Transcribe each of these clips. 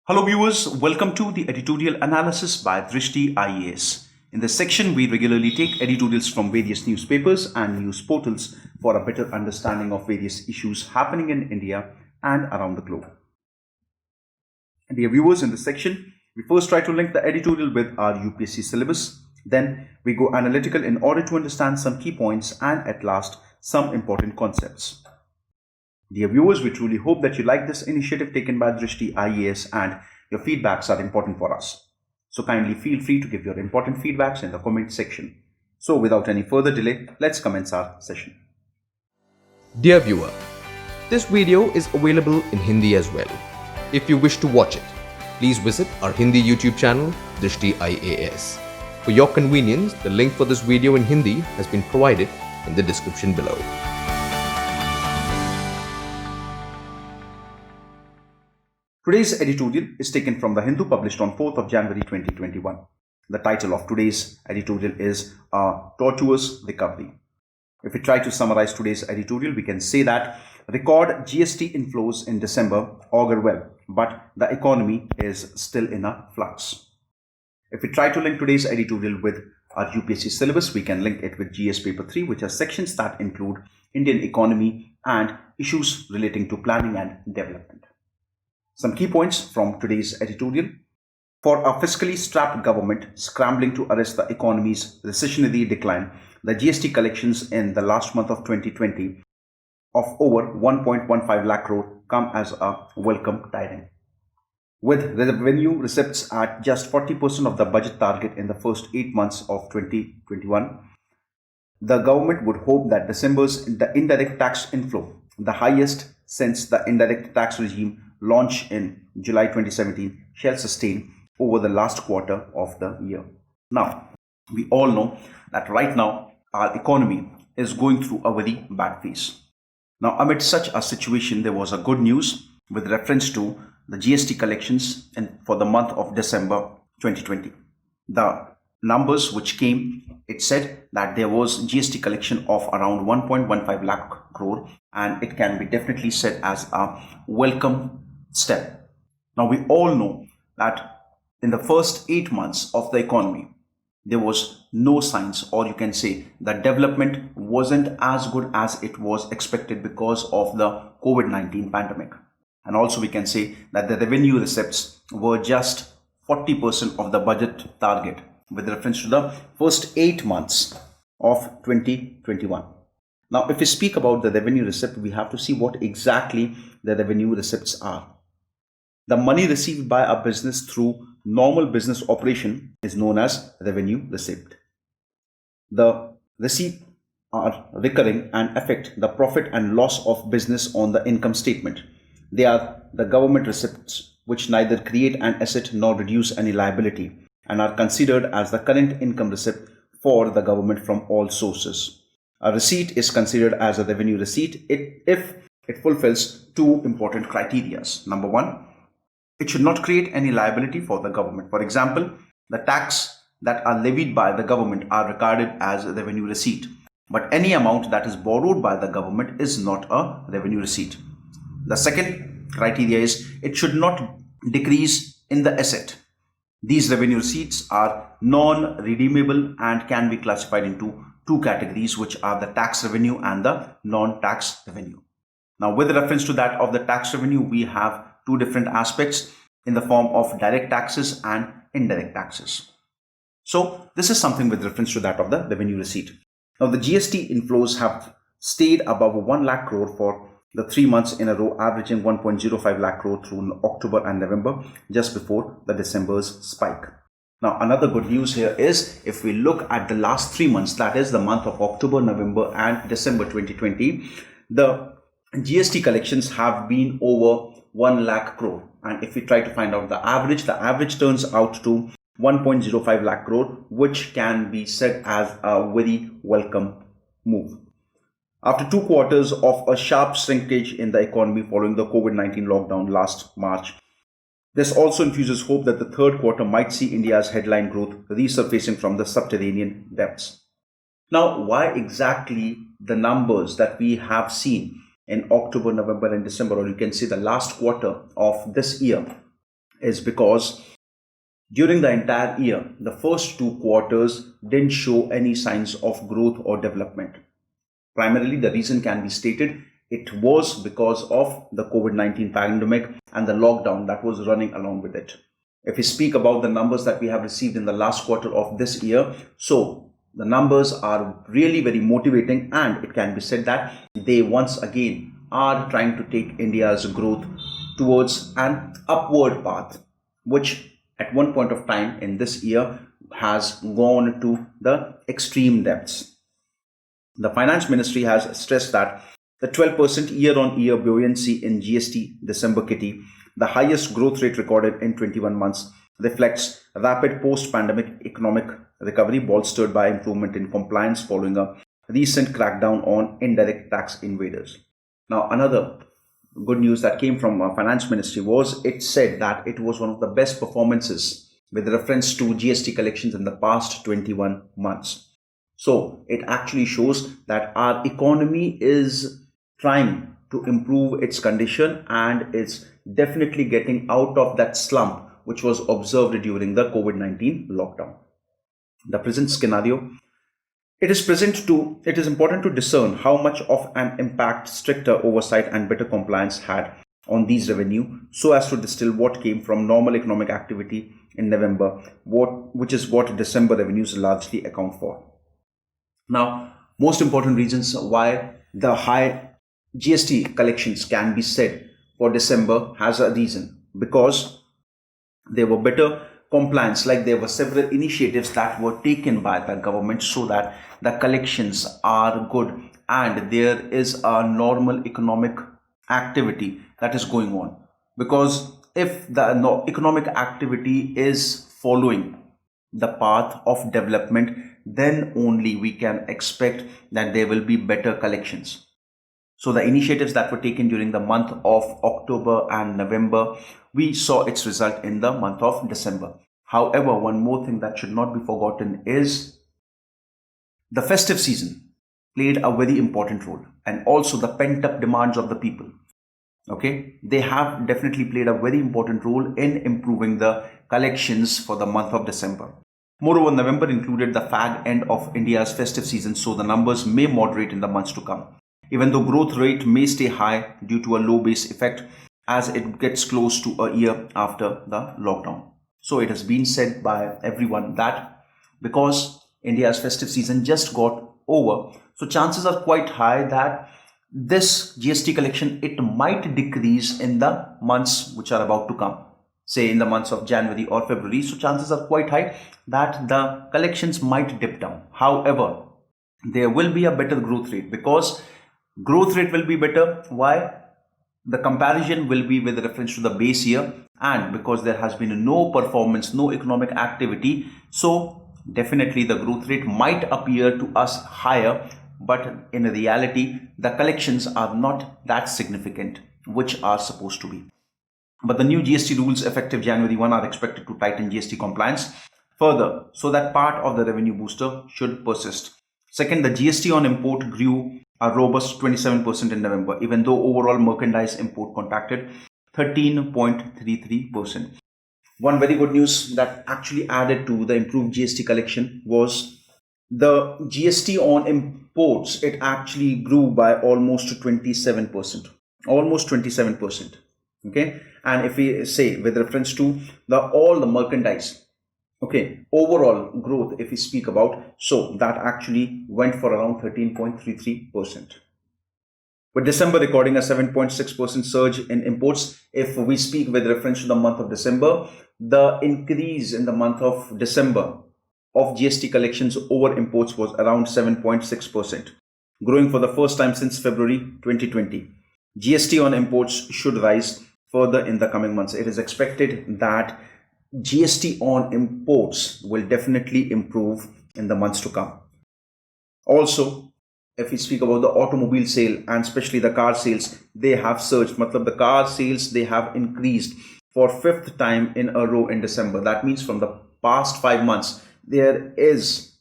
Hello viewers, welcome to the Editorial Analysis by Drishti IAS. In this section, we regularly take editorials from various newspapers and news portals for a better understanding of various issues happening in India and around the globe. Dear viewers, in this section, we first try to link the editorial with our UPSC syllabus. Then we go analytical in order to understand some key points and at last some important concepts. Dear viewers, we truly hope that you like this initiative taken by Dristhi IAS and your feedbacks are important for us. So kindly feel free to give your important feedbacks in the comment section. So without any further delay, let's commence our session. Dear viewer, this video is available in Hindi as well. If you wish to watch it, please visit our Hindi YouTube channel, Drishti IAS. For your convenience, the link for this video in Hindi has been provided in the description below. Today's editorial is taken from The Hindu, published on 4th of January 2021. The title of today's editorial is A Tortuous Recovery. If we try to summarize today's editorial, we can say that record GST inflows in December augur well, but the economy is still in a flux. If we try to link today's editorial with our UPSC syllabus, we can link it with GS Paper 3, which are sections that include Indian economy and issues relating to planning and development. Some key points from today's editorial. For a fiscally strapped government scrambling to arrest the economy's recessionary decline, the GST collections in the last month of 2020 of over 1.15 lakh crore come as a welcome tiding. With revenue receipts at just 40% of the budget target in the first 8 months of 2021, the government would hope that December's indirect tax inflow, the highest since the indirect tax regime launch in July 2017, shall sustain over the last quarter of the year. Now, we all know that right now our economy is going through a very bad phase. Now, amid such a situation, there was a good news with reference to the GST collections for the month of December 2020. The numbers which came, it said that there was GST collection of around 1.15 lakh crore, and it can be definitely said as a welcome step. Now, we all know that in the first 8 months of the economy, there was no signs, or you can say the development wasn't as good as it was expected because of the COVID-19 pandemic. And also we can say that the revenue receipts were just 40% of the budget target with reference to the first 8 months of 2021. Now, if we speak about the revenue receipt, we have to see what exactly the revenue receipts are. The money received by a business through normal business operation is known as revenue receipt. The receipts are recurring and affect the profit and loss of business on the income statement. They are the government receipts which neither create an asset nor reduce any liability and are considered as the current income receipt for the government from all sources. A receipt is considered as a revenue receipt if it fulfills two important criteria. Number one, it should not create any liability for the government. For example, the tax that are levied by the government are regarded as a revenue receipt, but any amount that is borrowed by the government is not a revenue receipt. The second criteria is it should not decrease in the asset. These revenue receipts are non-redeemable and can be classified into two categories, which are the tax revenue and the non-tax revenue. Now, with reference to that of the tax revenue, we have two different aspects in the form of direct taxes and indirect taxes. So this is something with reference to that of the revenue receipt. Now, the GST inflows have stayed above 1 lakh crore for the 3 months in a row, averaging 1.05 lakh crore through October and November, just before the December's spike. Now, another good news here is if we look at the last 3 months, that is the month of October, November and December 2020, the GST collections have been over 1 lakh crore. And if we try to find out the average turns out to 1.05 lakh crore, which can be said as a very welcome move. After 2 quarters of a sharp shrinkage in the economy following the COVID-19 lockdown last March, this also infuses hope that the third quarter might see India's headline growth resurfacing from the subterranean depths. Now, why exactly the numbers that we have seen in October, November and December, or you can say the last quarter of this year, is because during the entire year, the first 2 quarters didn't show any signs of growth or development. Primarily, the reason can be stated it was because of the COVID-19 pandemic and the lockdown that was running along with it. If we speak about the numbers that we have received in the last quarter of this year, so the numbers are really very motivating, and it can be said that they once again are trying to take India's growth towards an upward path, which at one point of time in this year has gone to the extreme depths. The Finance Ministry has stressed that the 12% year-on-year buoyancy in GST December kitty, the highest growth rate recorded in 21 months, reflects rapid post-pandemic economic recovery bolstered by improvement in compliance following a recent crackdown on indirect tax invaders. Now, another good news that came from Finance Ministry was it said that it was one of the best performances with reference to GST collections in the past 21 months. So it actually shows that our economy is trying to improve its condition, and it's definitely getting out of that slump which was observed during the COVID-19 lockdown. The present scenario, it is important to discern how much of an impact stricter oversight and better compliance had on these revenue, so as to distill what came from normal economic activity in November, which is what December revenues largely account for. Now, most important reasons why the high GST collections can be said for December has a reason, because there were better compliance, like there were several initiatives that were taken by the government so that the collections are good and there is a normal economic activity that is going on. Because if the economic activity is following the path of development, then only we can expect that there will be better collections. So the initiatives that were taken during the month of October and November, we saw its result in the month of December. However, one more thing that should not be forgotten is the festive season played a very important role, and also the pent-up demands of the people. Okay, they have definitely played a very important role in improving the collections for the month of December. Moreover, November included the fag end of India's festive season, so the numbers may moderate in the months to come, even though growth rate may stay high due to a low base effect as it gets close to a year after the lockdown. So it has been said by everyone that because India's festive season just got over, so chances are quite high that this GST collection, it might decrease in the months which are about to come, say in the months of January or February. So chances are quite high that the collections might dip down. However, there will be a better growth rate, because growth rate will be better. Why? The comparison will be with reference to the base year, and because there has been no performance, no economic activity, so definitely the growth rate might appear to us higher, but in reality the collections are not that significant, which are supposed to be. But the new GST rules effective January 1 are expected to tighten GST compliance further, so that part of the revenue booster should persist. Second, the GST on import grew a robust 27% in November, even though overall merchandise import contracted 13.33%. One very good news that actually added to the improved GST collection was the GST on imports. It actually grew by almost 27%. Almost 27%. Okay, and if we say with reference to all the merchandise, okay, overall growth, if we speak about, so that actually went for around 13.33%. With December recording a 7.6% surge in imports, if we speak with reference to the month of December, the increase in the month of December of GST collections over imports was around 7.6%, growing for the first time since February 2020. GST on imports should rise further in the coming months. It is expected that GST on imports will definitely improve in the months to come. Also, if we speak about the automobile sale and especially the car sales, they have surged. The car sales, they have increased for 5th time in a row in December. That means from the past 5 months, there is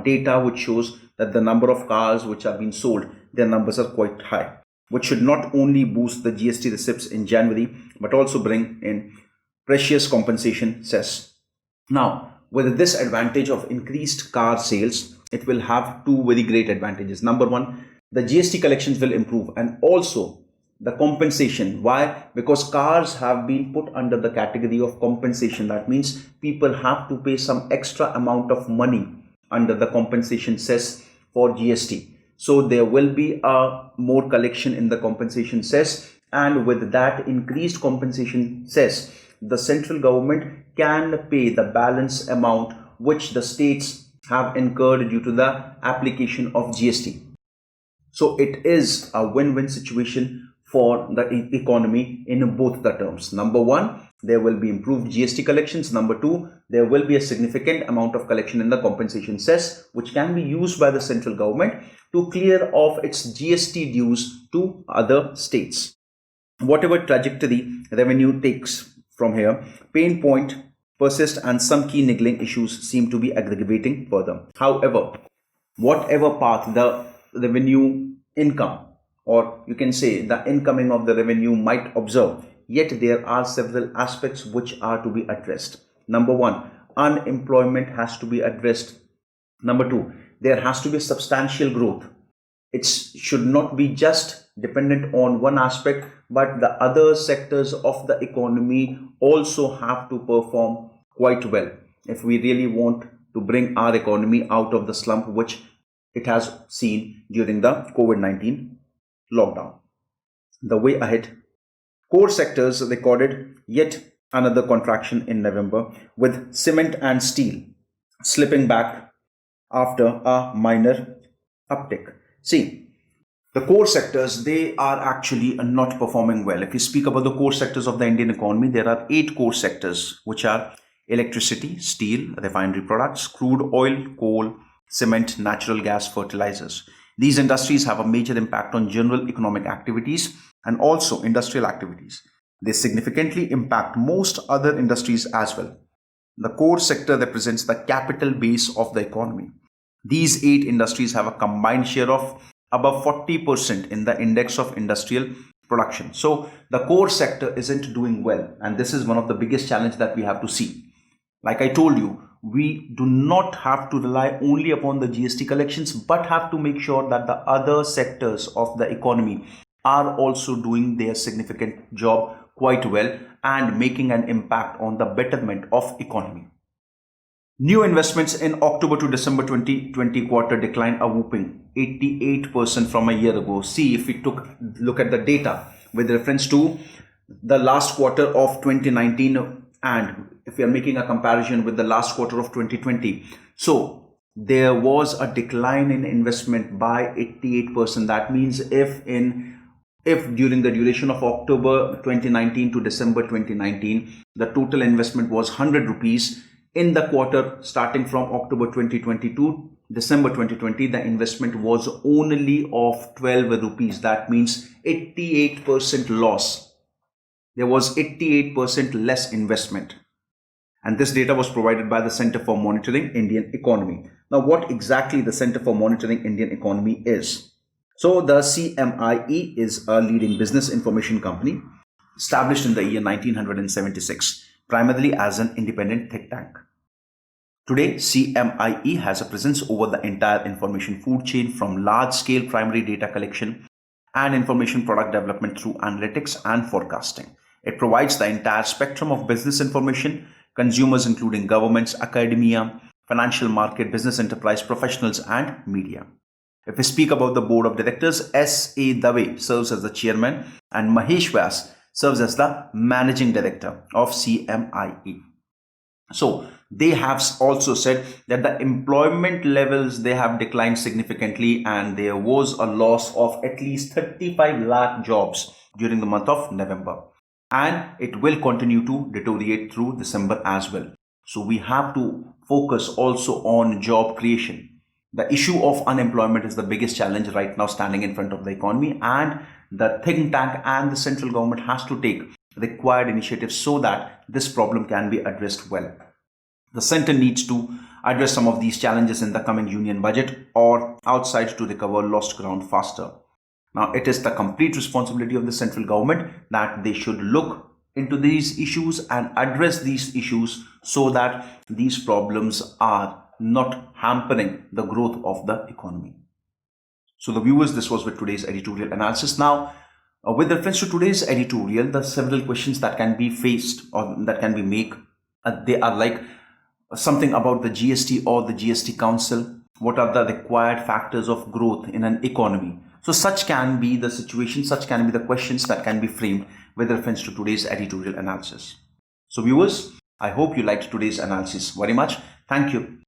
data which shows that the number of cars which are being sold, their numbers are quite high, which should not only boost the GST receipts in January, but also bring in precious compensation cess. Now, with this advantage of increased car sales, it will have two very great advantages. Number one, the GST collections will improve, and also the compensation. Why? Because cars have been put under the category of compensation. That means people have to pay some extra amount of money under the compensation cess for GST. So there will be a more collection in the compensation cess, and with that increased compensation cess, the central government can pay the balance amount which the states have incurred due to the application of GST. So it is a win-win situation for the economy in both the terms. Number one, there will be improved GST collections. Number two, there will be a significant amount of collection in the compensation cess, which can be used by the central government to clear off its GST dues to other states. Whatever trajectory revenue takes from here, pain point persist and some key niggling issues seem to be aggravating further. However, whatever path the revenue income, or you can say the incoming of the revenue, might observe, yet there are several aspects which are to be addressed. Number one, unemployment has to be addressed. Number two, there has to be substantial growth. It should not be just dependent on one aspect, but the other sectors of the economy also have to perform quite well if we really want to bring our economy out of the slump which it has seen during the COVID-19 lockdown. The way ahead, core sectors recorded yet another contraction in November, with cement and steel slipping back after a minor uptick. See, the core sectors, they are actually not performing well. If you speak about the core sectors of the Indian economy, there are 8 core sectors, which are electricity, steel, refinery products, crude oil, coal, cement, natural gas, fertilizers. These industries have a major impact on general economic activities and also industrial activities. They significantly impact most other industries as well. The core sector represents the capital base of the economy. These 8 industries have a combined share of above 40% in the index of industrial production. So the core sector isn't doing well, and this is one of the biggest challenges that we have to see. Like I told you, we do not have to rely only upon the GST collections, but have to make sure that the other sectors of the economy are also doing their significant job quite well and making an impact on the betterment of economy. New investments in October to December 2020 quarter declined a whooping 88% from a year ago. See, if we look at the data with reference to the last quarter of 2019, and if we are making a comparison with the last quarter of 2020, so there was a decline in investment by 88%. That means if during the duration of October 2019 to December 2019, the total investment was 100 rupees, in the quarter starting from October 2020 to December 2020, the investment was only of 12 rupees. That means 88% loss. There was 88% less investment. And this data was provided by the Center for Monitoring Indian Economy. Now, what exactly the Center for Monitoring Indian Economy is? So the CMIE is a leading business information company established in the year 1976, primarily as an independent think tank. Today, CMIE has a presence over the entire information food chain, from large-scale primary data collection and information product development through analytics and forecasting. It provides the entire spectrum of business information, consumers including governments, academia, financial market, business enterprise, professionals, and media. If we speak about the board of directors, S.A. Dave serves as the chairman and Mahesh Vyas serves as the managing director of CMIE. So they have also said that the employment levels, they have declined significantly, and there was a loss of at least 35 lakh jobs during the month of November, and it will continue to deteriorate through December as well. So we have to focus also on job creation. The issue of unemployment is the biggest challenge right now standing in front of the economy, and the think tank and the central government has to take required initiatives so that this problem can be addressed well. The center needs to address some of these challenges in the coming union budget or outside to recover lost ground faster. Now, it is the complete responsibility of the central government that they should look into these issues and address these issues so that these problems are not hampering the growth of the economy. So the viewers, this was with today's editorial analysis. Now, with reference to today's editorial, the several questions that can be faced or that can be made, they are like something about the GST or the GST Council. What are the required factors of growth in an economy? So such can be the situation, such can be the questions that can be framed with reference to today's editorial analysis. So viewers, I hope you liked today's analysis very much. Thank you.